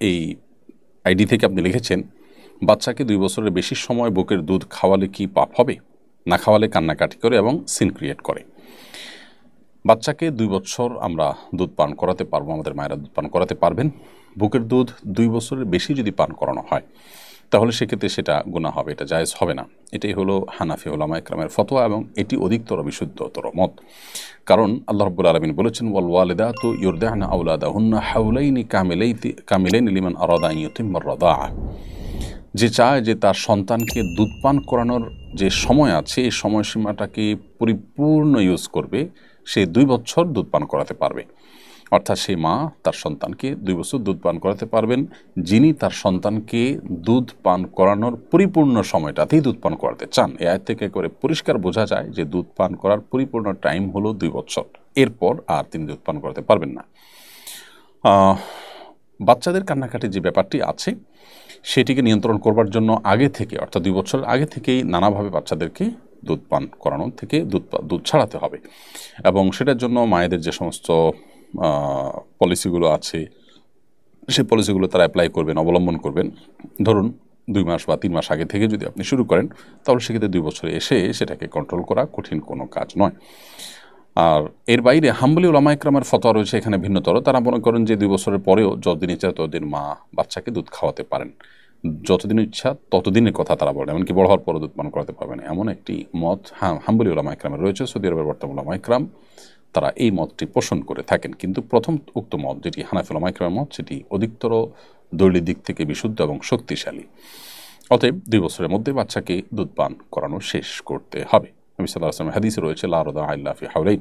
এই আইডি থেকে আপনি লিখেছেন, বাচ্চাকে 2 বছরের বেশি সময় বুকের দুধ খাওয়ালে কি পাপ হবে? না খাওয়ালে কান্নাকাটি করে এবং সিন ক্রিয়েট করে। বাচ্চাকে 2 বছর আমরা দুধ পান করাতে পারবো, আমাদের মায়েরা দুধ পান করাতে পারবেন। বুকের দুধ 2 বছরের বেশি যদি পান করানো হয় তাহলে সেক্ষেত্রে সেটা গুনাহ হবে, এটা জায়েজ হবে না। এটাই হলো হানাফি উলামা ইকরামের ফতোয়া এবং এটি অধিকতর বিশুদ্ধতর মত। কারণ আল্লাহ রাব্বুল আলামিন বলেছেন, ওয়াল ওয়ালিদাতু ইউরদি'না আওলাদাহুন্না হাওলাইনি কামিলাইনি লিমান আরাদা আন ইউতিম্মার রাদাআ। যে চায় যে তার সন্তানকে দুধ পান করানোর যে সময় আছে এই সময়সীমাটাকে পরিপূর্ণ ইউজ করবে, সে 2 বছর দুধ পান করাতে পারবে। অর্থাৎ সেই মা তার সন্তানকে 2 বছর দুধ পান করাতে পারবেন যিনি তার সন্তানকে দুধ পান করানোর পরিপূর্ণ সময়টাতেই দুধ পান করাতে চান। এ আয়াত থেকে করে পরিষ্কার বোঝা যায় যে দুধ পান করার পরিপূর্ণ টাইম হলো 2 বছর, এরপর আর তিনি দুধ পান করাতে পারবেন না। বাচ্চাদের কান্নাকাটির যে ব্যাপারটি আছে সেটিকে নিয়ন্ত্রণ করবার জন্য আগে থেকে, অর্থাৎ 2 বছরের আগে থেকেই নানাভাবে বাচ্চাদেরকে দুধ পান করানো থেকে দুধ ছাড়াতে হবে। এবং সেটার জন্য মায়েদের যে সমস্ত পলিসিগুলো আছে সেই পলিসিগুলো তারা অ্যাপ্লাই করবেন, অবলম্বন করবেন। ধরুন 2 মাস বা 3 মাস আগে থেকে যদি আপনি শুরু করেন তাহলে সেক্ষেত্রে 2 বছরে এসে সেটাকে কন্ট্রোল করা কঠিন কোনো কাজ নয়। আর এর বাইরে হাম্বলি উলামা ইকরামের ফতোয়া রয়েছে এখানে ভিন্নতর। তারা মনে করেন যে 2 বছরের পরেও যতদিন ইচ্ছা ততদিন মা বাচ্চাকে দুধ খাওয়াতে পারেন, যতদিন ইচ্ছা ততদিনের কথা তারা বলেন, এমনকি বড় হওয়ার পরও দুধ পান করাতে পারবেন, এমন একটি মত হাম্বলি উলামা ইকরামের রয়েছে। সৌদি আরবের বর্তমান উলামা ইকরাম তারা এই মতটি পোষণ করে থাকেন। কিন্তু প্রথম উক্ত মত যেটি হানাফি উলামা ইকরামের মত, সেটি অধিকতর দলীয় দিক থেকে বিশুদ্ধ এবং শক্তিশালী। অতএব 2 বছরের মধ্যে বাচ্চাকে দুধ পান করানো শেষ করতে হবে। নবী সাল্লাল্লাহু আলাইহি ওয়াসাল্লাম হাদিসে রয়েছে, লা রাদা ইল্লা ফি হাওলাইন,